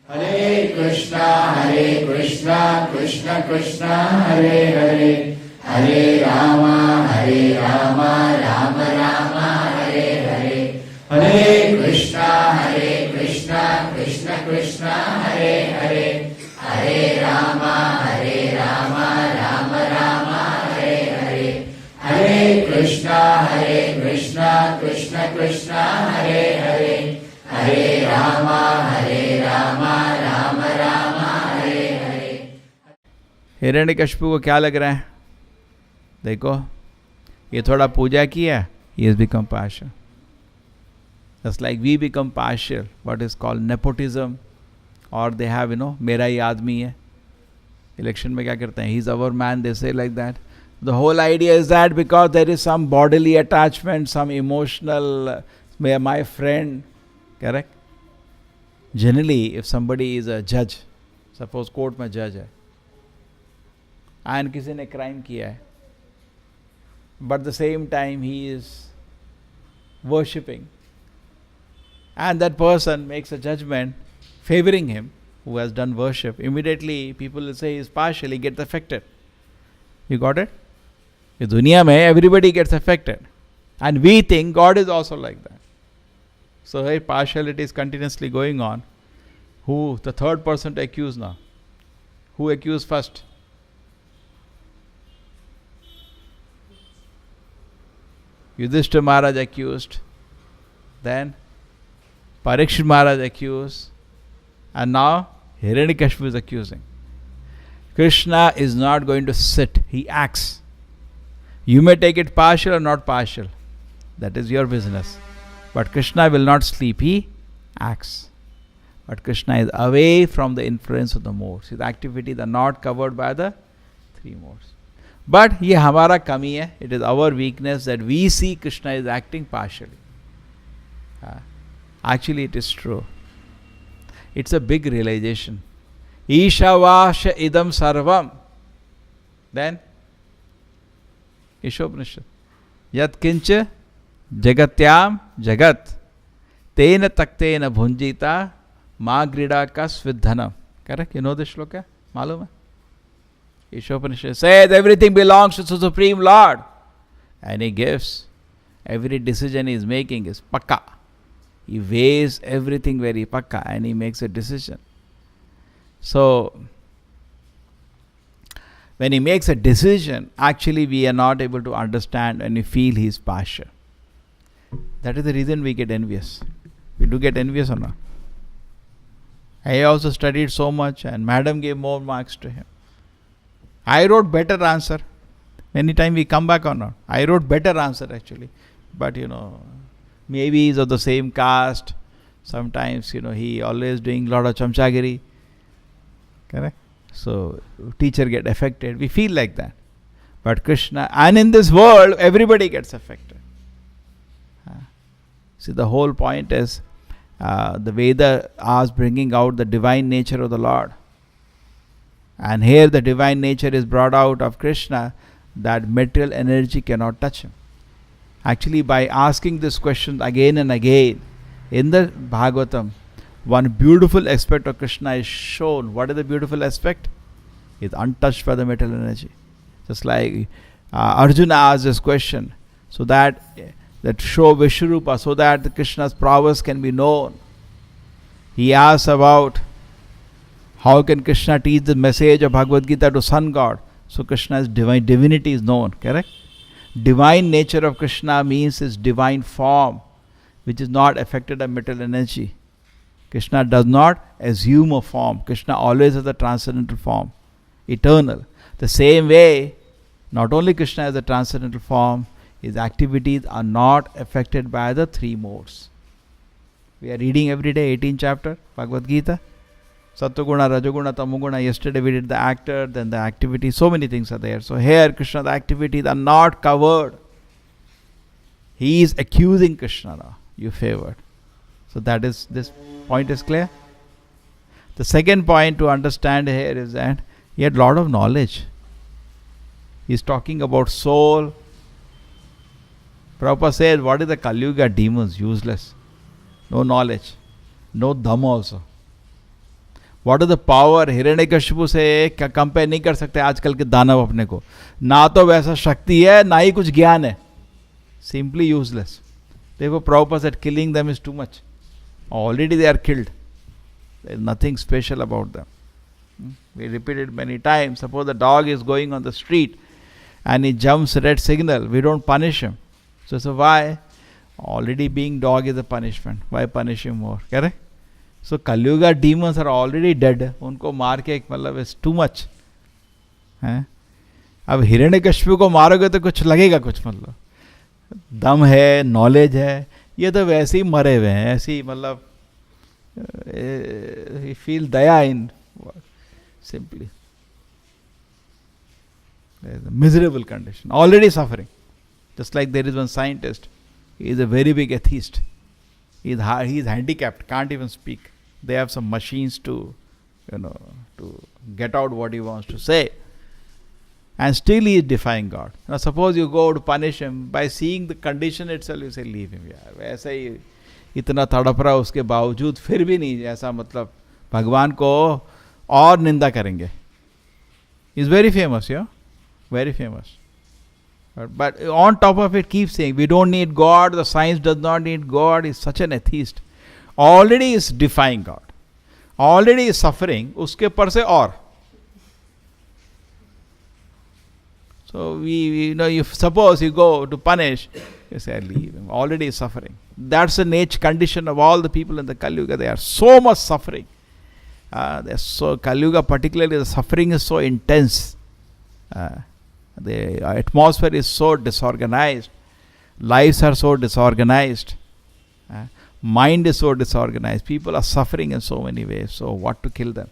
Hare Krishna, Krishna Krishna, Hare Hare, Hare Rama, Rama Rama, Hare Hare. Hare Krishna, Krishna Krishna, Hare Hare, Hare Rama, Rama Rama, Hare Hare. Hare Krishna, Krishna Krishna, Hare Hare, Hare Rama, Rama Rama, Hare Hare. Hiranyakashipu को क्या लग रहा है? देखो, ये थोड़ा पूजा किया, he has become partial. Just like we become partial, what is called nepotism, or they have, मेरा ही आदमी है. Election में क्या करते हैं? He's our man, they say like that. The whole idea is that because there is some bodily attachment, some emotional, my friend, correct? Generally, if somebody is a judge, suppose court में judge है, and किसी ने crime किया है, but at the same time he is worshipping, and that person makes a judgment favoring him who has done worship, immediately people will say he is partial, he gets affected. You got it? In dunya mein everybody gets affected, and we think God is also like that. So hey, partiality is continuously going on. Who the third person to accuse now? Who accused first? Yudhishthira Maharaj accused, then Parikshit Maharaj accused, and now Hiranyakashipu is accusing. Krishna is not going to sit, he acts. You may take it partial or not partial, that is your business. But Krishna will not sleep, he acts. But Krishna is away from the influence of the modes. His activities are not covered by the three modes. But ये हमारा कमी है, it is our weakness that we see Krishna is acting partially. Actually it is true. It's a big realization. Ishavasha idam sarvam. Then Ishopanishad. Yat kincha jagatyam jagat tena taktena bhunjita magrida ka svidhanam. Correct? You know this shloka? Malum hai? Ishopanishad says everything belongs to the Supreme Lord, and he gives. Every decision he is making is pakka. He weighs everything very pakka and he makes a decision. So, when he makes a decision, actually we are not able to understand and we feel he is partial. That is the reason we get envious. We do get envious or not? I also studied so much and madam gave more marks to him. I wrote better answer. Anytime we come back or not, I wrote better answer actually. But maybe he's of the same caste. Sometimes, he always doing lot of chamchagiri. Correct? So, teacher get affected. We feel like that. But Krishna, and in this world, everybody gets affected. See, the whole point is, the Veda is bringing out the divine nature of the Lord. And here the divine nature is brought out of Krishna, that material energy cannot touch him. Actually, by asking this question again and again, in the Bhagavatam, one beautiful aspect of Krishna is shown. What is the beautiful aspect? He is untouched by the material energy. Just like Arjuna asked this question, so that show Vishwarupa, so that Krishna's prowess can be known. He asks about how can Krishna teach the message of Bhagavad Gita to sun god. So Krishna's divinity is known, correct? Divine nature of Krishna means his divine form, which is not affected by material energy. Krishna does not assume a form. Krishna always has a transcendental form, eternal. The same way, not only Krishna has a transcendental form, his activities are not affected by the three modes. We are reading every day 18th chapter, Bhagavad Gita. Sattva-guna, Rajoguna, Tamoguna. Yesterday we did the actor, then the activity. So many things are there. So here Krishna's activities are not covered. He is accusing Krishna now. You favored. So that is, this point is clear. The second point to understand here is that he had a lot of knowledge. He is talking about soul. Prabhupada said, what is the Kali Yuga? Demons, useless. No knowledge. No dham also. What is the power? Hiranyakashipu से compare नहीं कर सकते आजकल के दानव अपने को, ना तो वैसा शक्ति है ना ही कुछ ज्ञान है, simply useless. Therefore Prabhupada said killing them is too much. Already they are killed. There is nothing special about them. We repeated many times. Suppose the dog is going on the street and he jumps red signal, we don't punish him. So why? Already being dog is a punishment. Why punish him more? Correct? So Kali Yuga demons are already dead. उनको मार के मतलब is too much. हैं? अब हिरण्यकशिपु को मारोगे तो कुछ लगेगा, कुछ मतलब दम है, नॉलेज है. ये तो वैसे ही मरे हुए हैं, ऐसे ही मतलब feel Daya in simply. Miserable condition, already suffering. Just like there is one scientist, he is a very big atheist. He is handicapped, can't even speak. They have some machines to get out what he wants to say. And still he is defying God. Now suppose you go to punish him, by seeing the condition itself you say leave him. यार वैसे ही इतना तड़प रहा उसके बावजूद फिर भी नहीं, ऐसा मतलब भगवान को और निंदा करेंगे. Is very famous, yeah, very famous. But on top of it keep saying we don't need God, the science does not need God. Is such an atheist. Already is defying God, already is suffering, उसके पर से और. So you suppose you go to punish, you say leave him, already is suffering. That's the nature condition of all the people in the Kali Yuga. They are so much suffering. Kali Yuga particularly, the suffering is so intense. The atmosphere is so disorganized. Lives are so disorganized. Mind is so disorganized. People are suffering in so many ways. So what to kill them?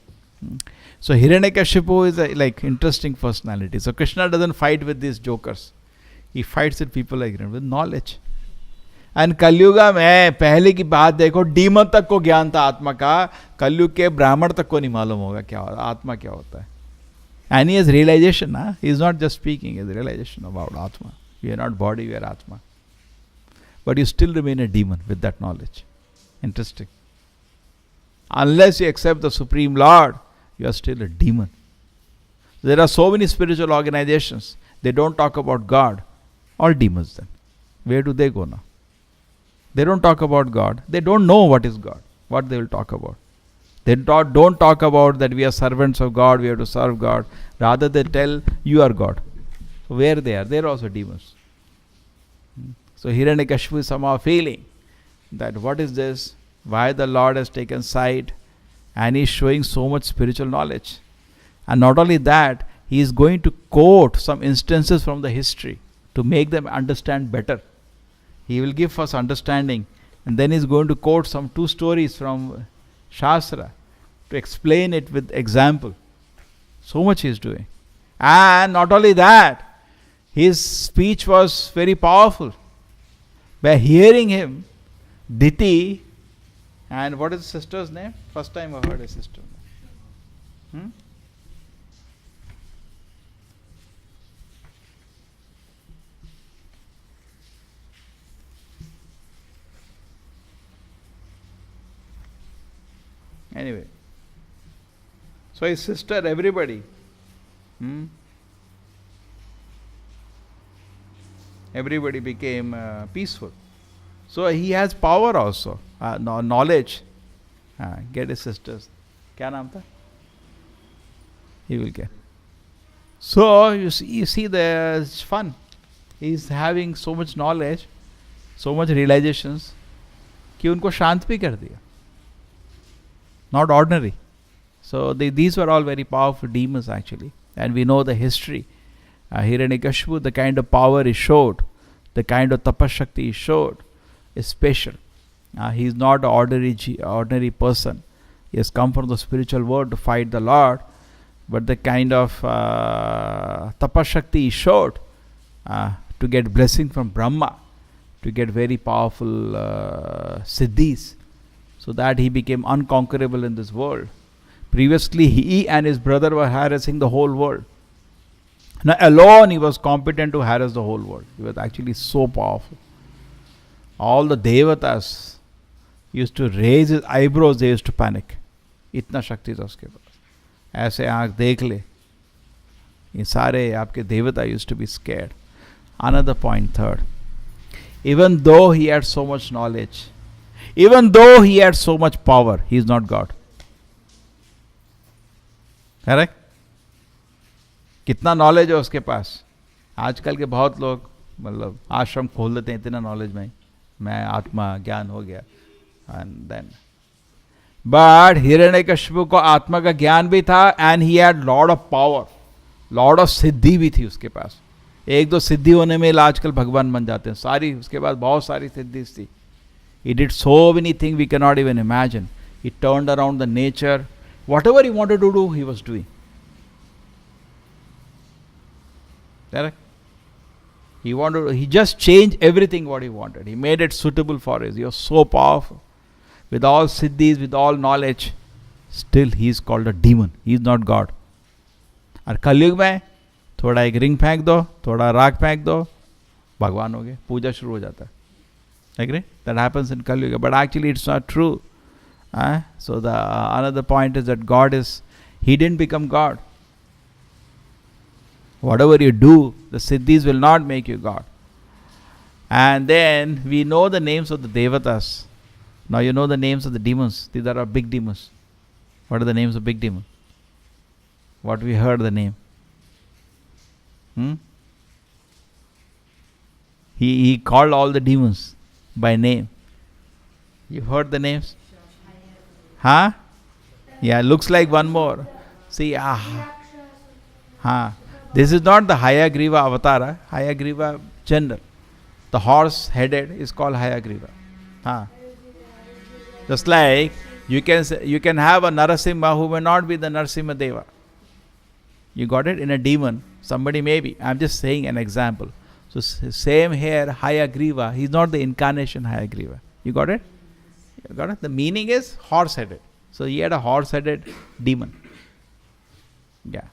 So Hiranyakashipu is a interesting personality. So Krishna doesn't fight with these jokers. He fights with people like him with knowledge. And Kalyuga में पहले की बात देखो, demon तक को ज्ञान था आत्मा का, कलयुग के ब्राह्मण तक को नहीं मालूम होगा क्या आत्मा क्या होता है. And he has realization. He is not just speaking, he has realization about Atma. We are not body, we are Atma. But you still remain a demon with that knowledge. Interesting. Unless you accept the Supreme Lord, you are still a demon. There are so many spiritual organizations, they don't talk about God. All demons then. Where do they go now? They don't talk about God. They don't know what is God, what they will talk about. They don't talk about that we are servants of God, we have to serve God. Rather they tell you are God. So where they are? They are also demons. So Hiranyakashipu is somehow feeling that what is this? Why the Lord has taken side, and he is showing so much spiritual knowledge. And not only that, he is going to quote some instances from the history to make them understand better. He will give us understanding, and then he is going to quote some 2 stories from Shastra to explain it with example. So much he is doing. And not only that, his speech was very powerful. By hearing him, Diti, and what is the sister's name? First time I heard a sister name. Anyway, so his sister, everybody, everybody became peaceful. So he has power also, knowledge. Get his sisters. Kya naam tha? He will get. So you see there's fun. He's having so much knowledge, so much realizations, कि उनको शांत भी कर दिया. Not ordinary. So these were all very powerful demons actually. And we know the history. Hiranyakashipu, the kind of power he showed, the kind of tapashakti he showed, is special. He is not an ordinary person. He has come from the spiritual world to fight the Lord. But the kind of tapashakti he showed to get blessing from Brahma, to get very powerful siddhis, so that he became unconquerable in this world. Previously, he and his brother were harassing the whole world. Now alone he was competent to harass the whole world. He was actually so powerful. All the devatas used to raise his eyebrows, they used to panic. इतना शक्ति था उसके पास. ऐसे आंख देख ले, ये सारे आपके देवता used to be scared. Another point, third. Even though he had so much knowledge, even though he had so much power, he is not God. Correct? कितना नॉलेज है उसके पास. आजकल के बहुत लोग मतलब आश्रम खोल देते हैं इतना नॉलेज में, मैं आत्मा ज्ञान हो गया. एंड देन बट हिरण्यकशिपु को आत्मा का ज्ञान भी था, and he had lord of power, lord of siddhi भी थी उसके पास. एक दो सिद्धि होने में आजकल भगवान बन जाते हैं, सारी उसके पास बहुत सारी सिद्धि थी. He did so many things we cannot even imagine. He turned around the nature. Whatever he wanted to do, he was doing. Correct? He just changed everything what he wanted. He made it suitable for us. He was so powerful. With all siddhis, with all knowledge, still he is called a demon. He is not God. और कलयुग में थोड़ा एक ring फेंक दो, थोड़ा राख फेंक दो, भगवान हो गए, पूजा शुरू हो जाता है. Agree? That happens in Kali Yuga, but actually it's not true. So the another point is that He didn't become God. Whatever you do, the siddhis will not make you God. And then we know the names of the devatas. Now you know the names of the demons. These are our big demons. What are the names of big demons? What we heard the name? He called all the demons by name. You heard the names? Huh? Yeah, looks like one more. See, this is not the Hayagriva avatar. Hayagriva general. The horse headed is called Hayagriva. Just like you can have a Narasimha who may not be the Narasimha Deva. You got it? In a demon, somebody may be. I'm just saying an example. So same here, Hayagriva. He's not the incarnation Hayagriva. You got it? You got it? The meaning is horse-headed. So he had a horse-headed demon. Yeah.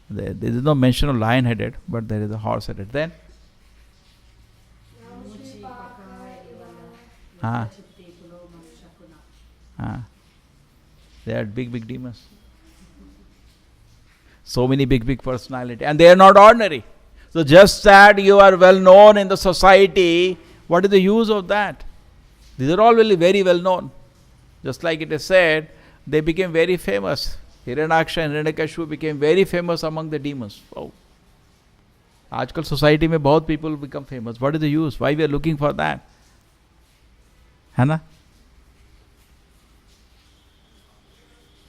There is no mention of lion-headed, but there is a horse-headed. Then? They are big demons. So many big personality. And they are not ordinary. So just that you are well known in the society, what is the use of that? These are all really very well known. Just like it is said, they became very famous. Hiranyaksha and Hiranyakashipu became very famous among the demons. Oh. आजकल society में बहुत people become famous. What is the use? Why we are looking for that? है ना?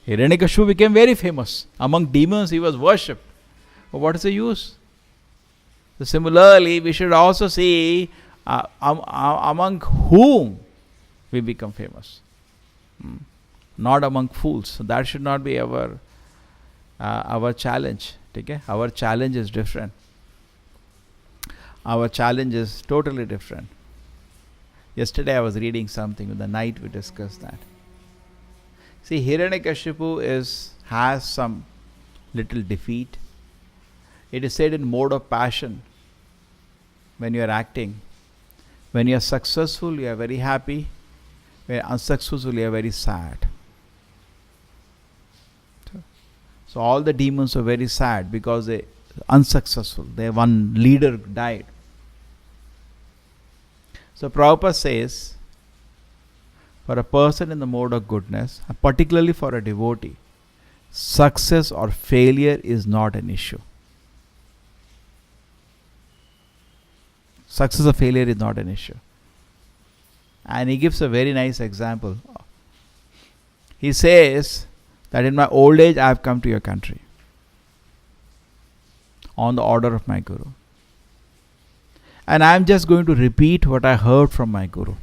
Hiranyakashipu became very famous. Among demons he was worshipped. But what is the use? So similarly, we should also see among whom we become famous. Not among fools. So that should not be our challenge. Okay? Our challenge is different. Our challenge is totally different. Yesterday I was reading something. In the night we discussed that. See, Hiranyakashipu has some little defeat. It is said in mode of passion. When you are acting, when you are successful, you are very happy. When you are unsuccessful, you are very sad. So all the demons are very sad because they are unsuccessful. Their one leader died. So Prabhupada says, for a person in the mode of goodness, particularly for a devotee, success or failure is not an issue. Success or failure is not an issue. And he gives a very nice example. He says that in my old age I have come to your country on the order of my Guru. And I am just going to repeat what I heard from my Guru.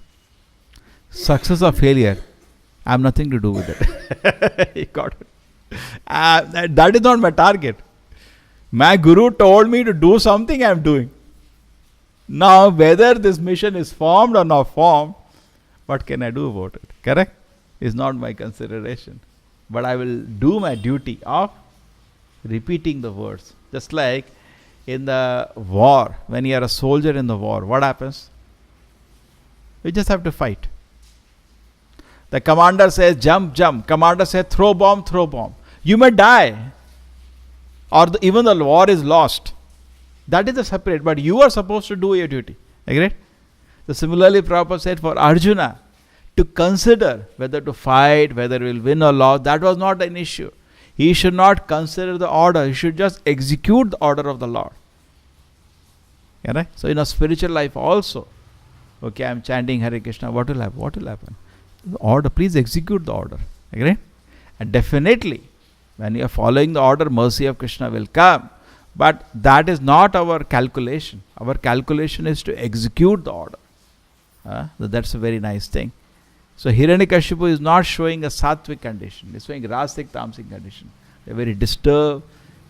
Success or failure, I have nothing to do with it. He got it. That is not my target. My Guru told me to do something, I am doing. Now, whether this mission is formed or not formed, what can I do about it? Correct? Is not my consideration. But I will do my duty of repeating the words. Just like in the war, when you are a soldier in the war, what happens? You just have to fight. The commander says jump, jump. Commander says throw bomb, throw bomb. You may die. Or even the war is lost. That is a separate, but you are supposed to do your duty. Agreed? So similarly, Prabhupada said for Arjuna to consider whether to fight, whether he will win or lose, that was not an issue. He should not consider the order. He should just execute the order of the Lord. Right? So in a spiritual life also, okay, I am chanting Hare Krishna, what will happen? What will happen? The order, please execute the order. Agree? And definitely, when you are following the order, mercy of Krishna will come. But that is not our calculation. Our calculation is to execute the order. That's a very nice thing. So Hiranyakashipu is not showing a sattvic condition. He is showing rasic, tamasic condition. They are very disturbed.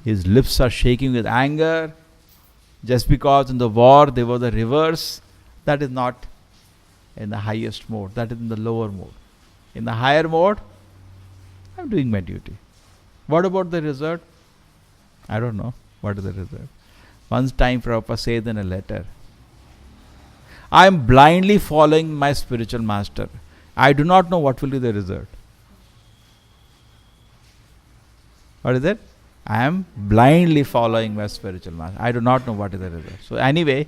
His lips are shaking with anger. Just because in the war they were the reverse. That is not in the highest mode. That is in the lower mode. In the higher mode, I am doing my duty. What about the result? I don't know. What is the result? Once time Prabhupada said in a letter, I am blindly following my spiritual master. I do not know what will be the result. What is it? I am blindly following my spiritual master. I do not know what is the result. So anyway,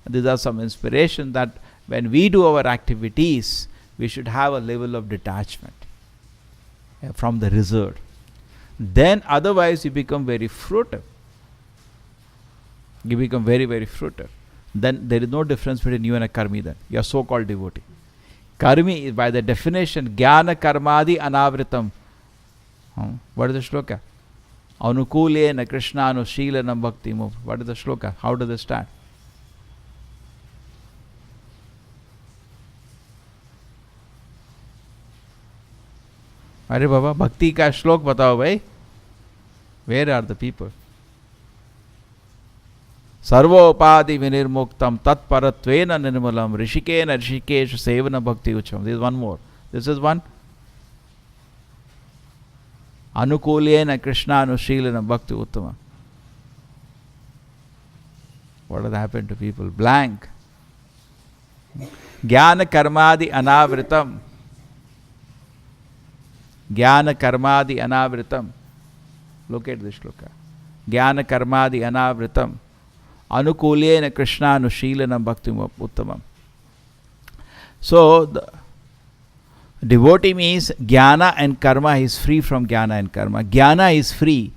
these are some inspiration that when we do our activities, we should have a level of detachment from the result. Then otherwise you become very fruitive. You become very, very fruitive. Then there is no difference between you and a karmi then. You are so-called devotee. Karmi is by the definition, jnana karmadi anavritam. What is the shloka? Anukulena Krishna anushilana bhakti. What is the shloka? How does it start? अरे बाबा भक्ति का श्लोक बताओ भाई. Where are the people? सर्वोपाधि विनिर्मुक्तम तत्परत्वेन निर्मलम ऋषिकेन ऋषिकेश सेवन भक्ति उच्चम. This is one more. This is one. अनुकूलेन कृष्णानुशीलन bhakti uttama. What has happened to people? Blank. Jnana karmadi anavritam. Jnana karmadi anavritam. Look at this shloka. Jnana karmadi anavritam. Anukulena Krishna anushilana bhakti uttamam. So the devotee means jnana and karma. He is free from jnana and karma. Jnana is free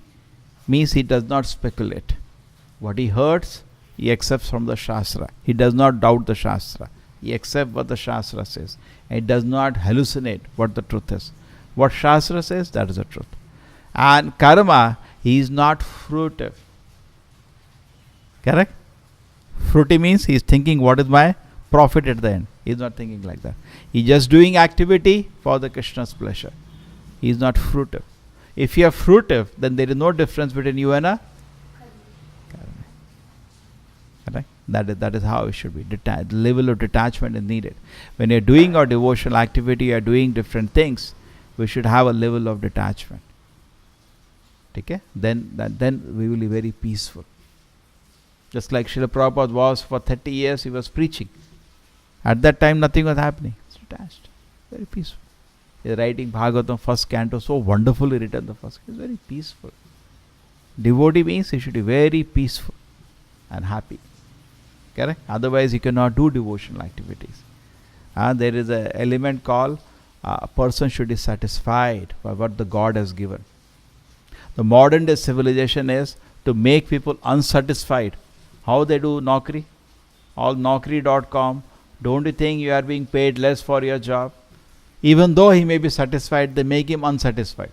means he does not speculate. What he hears, he accepts from the Shastra. He does not doubt the Shastra. He accepts what the Shastra says. And he does not hallucinate what the truth is. What Shastra says, that is the truth. And karma, he is not fruitive. Correct? Fruity means he is thinking what is my profit at the end. He is not thinking like that. He is just doing activity for the Krishna's pleasure. He is not fruitive. If you are fruitive, then there is no difference between you and a correct? That is how it should be. The level of detachment is needed. When you are doing our devotional activity, you are doing different things, we should have a level of detachment. Okay? Then we will be very peaceful. Just like Srila Prabhupada was for 30 years, he was preaching. At that time, nothing was happening. It's detached. Very peaceful. He is writing Bhagavatam, first canto, so wonderfully written the first. He is very peaceful. Devotee means he should be very peaceful and happy. Correct? Otherwise, he cannot do devotional activities. There is an element called a person should be satisfied by what the God has given. The modern day civilization is to make people unsatisfied. How they do Naukri? All Naukri.com. Don't you think you are being paid less for your job? Even though he may be satisfied, they make him unsatisfied.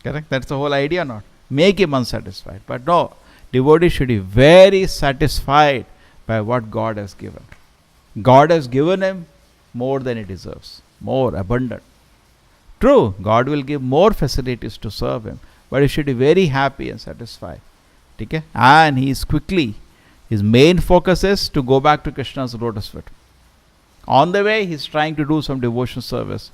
Correct? That's the whole idea, not? Make him unsatisfied. But no, devotee should be very satisfied by what God has given. God has given him more than he deserves. More, abundant. True, God will give more facilities to serve him. But he should be very happy and satisfied. Okay? And he is quickly, his main focus is to go back to Krishna's lotus feet. On the way, he is trying to do some devotional service.